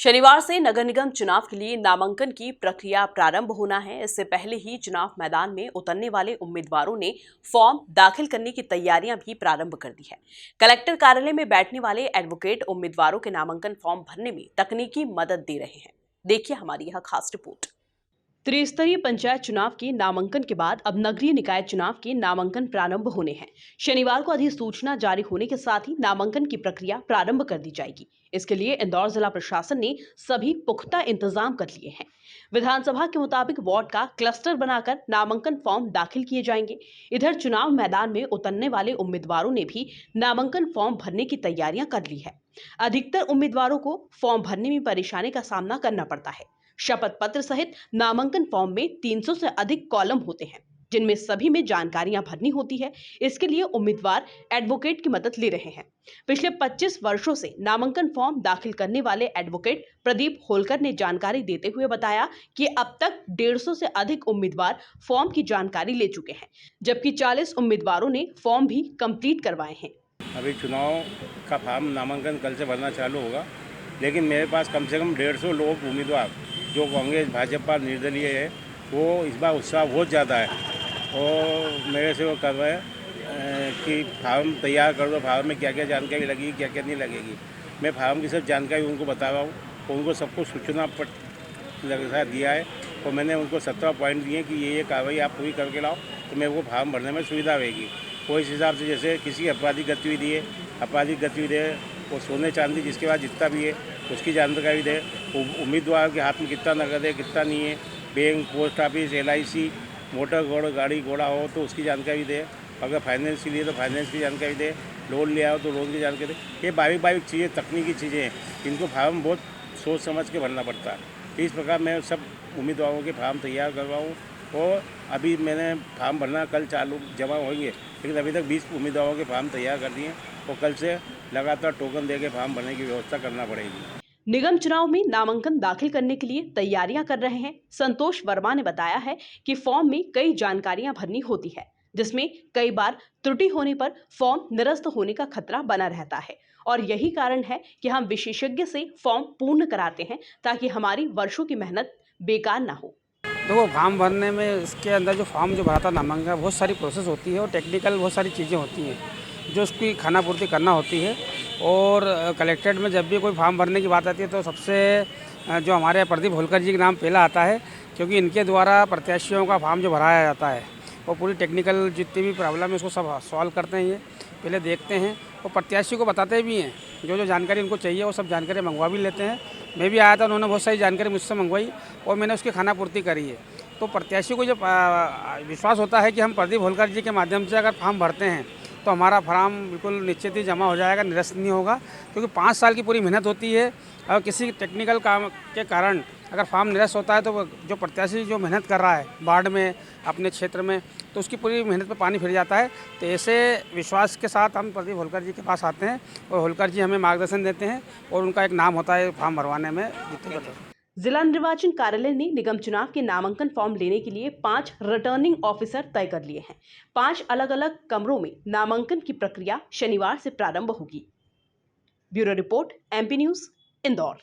शनिवार से नगर निगम चुनाव के लिए नामांकन की प्रक्रिया प्रारंभ होना है। इससे पहले ही चुनाव मैदान में उतरने वाले उम्मीदवारों ने फॉर्म दाखिल करने की तैयारियां भी प्रारंभ कर दी है। कलेक्टर कार्यालय में बैठने वाले एडवोकेट उम्मीदवारों के नामांकन फॉर्म भरने में तकनीकी मदद दे रहे हैं। देखिए हमारी यह खास रिपोर्ट। त्रिस्तरीय पंचायत चुनाव के नामांकन के बाद अब नगरीय निकाय चुनाव के नामांकन प्रारंभ होने हैं। शनिवार को अधिसूचना जारी होने के साथ ही नामांकन की प्रक्रिया प्रारंभ कर दी जाएगी। इसके लिए इंदौर जिला प्रशासन ने सभी पुख्ता इंतजाम कर लिए हैं। विधानसभा के मुताबिक वार्ड का क्लस्टर बनाकर नामांकन फॉर्म दाखिल किए जाएंगे। इधर चुनाव मैदान में उतरने वाले उम्मीदवारों ने भी नामांकन फॉर्म भरने की तैयारियां कर ली है। अधिकतर उम्मीदवारों को फॉर्म भरने में परेशानी का सामना करना पड़ता है। शपथ पत्र सहित नामांकन फॉर्म में 300 से अधिक कॉलम होते हैं, जिनमें सभी में जानकारियां भरनी होती है। इसके लिए उम्मीदवार एडवोकेट की मदद ले रहे हैं। पिछले 25 वर्षों से नामांकन फॉर्म दाखिल करने वाले एडवोकेट प्रदीप होलकर ने जानकारी देते हुए बताया कि अब तक 150 से अधिक उम्मीदवार फॉर्म की जानकारी ले चुके हैं, जबकि 40 उम्मीदवारों ने फॉर्म भी कंप्लीट करवाए हैं। अभी चुनाव का फॉर्म नामांकन कल से भरना चालू होगा, लेकिन मेरे पास कम से कम 150 लोग उम्मीदवार जो कांग्रेस भाजपा निर्दलीय है, वो इस बार उत्साह बहुत ज़्यादा है और मेरे से वो कर रहे हैं कि फार्म तैयार कर दो, फार्म में क्या क्या जानकारी लगेगी, क्या क्या नहीं लगेगी। मैं फार्म की सब जानकारी उनको बता रहा हूँ और उनको सबको सूचना पत्र दिया है और मैंने उनको 17 पॉइंट दिए कि ये कार्रवाई आप पूरी करके लाओ तो मेरे को फार्म भरने में सुविधा रहेगी। वो इस हिसाब से जैसे किसी आपराधिक गतिविधि है वो सोने चांदी जिसके पास जितना भी है उसकी जानकारी दे, उम्मीदवार के हाथ में कितना नकद है कितना नहीं है, bank, post office, LIC, motor गाड़ी घोड़ा हो तो उसकी जानकारी दे, अगर फाइनेंस के लिए तो फाइनेंस की जानकारी दे, लोन लिया हो तो लोन की जानकारी दे। ये बारीक चीज़ें, तकनीकी चीज़ें हैं, इनको फार्म बहुत सोच समझ के भरना पड़ता है। इस प्रकार मैं सब उम्मीदवारों के फार्म तैयार करवाऊँ और अभी मैंने फार्म भरना कल चालू जमा होंगे, लेकिन अभी तक 20 उम्मीदवारों के फार्म तैयार कर दिए और कल से लगातार टोकन दे के फार्म भरने की व्यवस्था करना पड़ेगी। निगम चुनाव में नामांकन दाखिल करने के लिए तैयारियां कर रहे हैं। संतोष वर्मा ने बताया है कि फॉर्म में कई जानकारियां भरनी होती है, जिसमें कई बार त्रुटि होने पर फॉर्म निरस्त होने का खतरा बना रहता है और यही कारण है कि हम विशेषज्ञ से फॉर्म पूर्ण कराते हैं ताकि हमारी वर्षों की मेहनत बेकार ना हो। देखो, फॉर्म भरने में इसके अंदर जो फॉर्म जो भरा था नामांकन, बहुत सारी प्रोसेस होती है और टेक्निकल बहुत सारी चीज़ें होती हैं जो उसकी खानापूर्ति करना होती है। और कलेक्ट्रेट में जब भी कोई फॉर्म भरने की बात आती है तो सबसे जो हमारे प्रदीप होलकर जी का नाम पहला आता है, क्योंकि इनके द्वारा प्रत्याशियों का फॉर्म जो भराया जाता है वो पूरी टेक्निकल जितनी भी प्रॉब्लम है उसको सब सॉल्व करते हैं। ये पहले देखते हैं और प्रत्याशी को बताते भी हैं, जो जानकारी उनको चाहिए वो सब जानकारी मंगवा भी लेते हैं। मैं भी आया था, उन्होंने बहुत सारी जानकारी मुझसे मंगवाई और मैंने उसकी खानापूर्ति करी है। तो प्रत्याशी को जब विश्वास होता है कि हम प्रदीप होलकर जी के माध्यम से अगर फॉर्म भरते हैं तो हमारा फॉर्म बिल्कुल निश्चित ही जमा हो जाएगा, निरस्त नहीं होगा, क्योंकि 5 साल की पूरी मेहनत होती है और किसी टेक्निकल काम के कारण अगर फॉर्म निरस्त होता है तो जो प्रत्याशी जो मेहनत कर रहा है वार्ड में, अपने क्षेत्र में, तो उसकी पूरी मेहनत पे पानी फिर जाता है। तो ऐसे विश्वास के साथ हम प्रदीप होलकर जी के पास आते हैं और होलकर जी हमें मार्गदर्शन देते हैं और उनका एक नाम होता है फॉर्म भरवाने में। जिला निर्वाचन कार्यालय ने निगम चुनाव के नामांकन फॉर्म लेने के लिए 5 रिटर्निंग ऑफिसर तय कर लिए हैं। 5 अलग अलग कमरों में नामांकन की प्रक्रिया शनिवार से प्रारंभ होगी। Bureau report, MP news, Indore.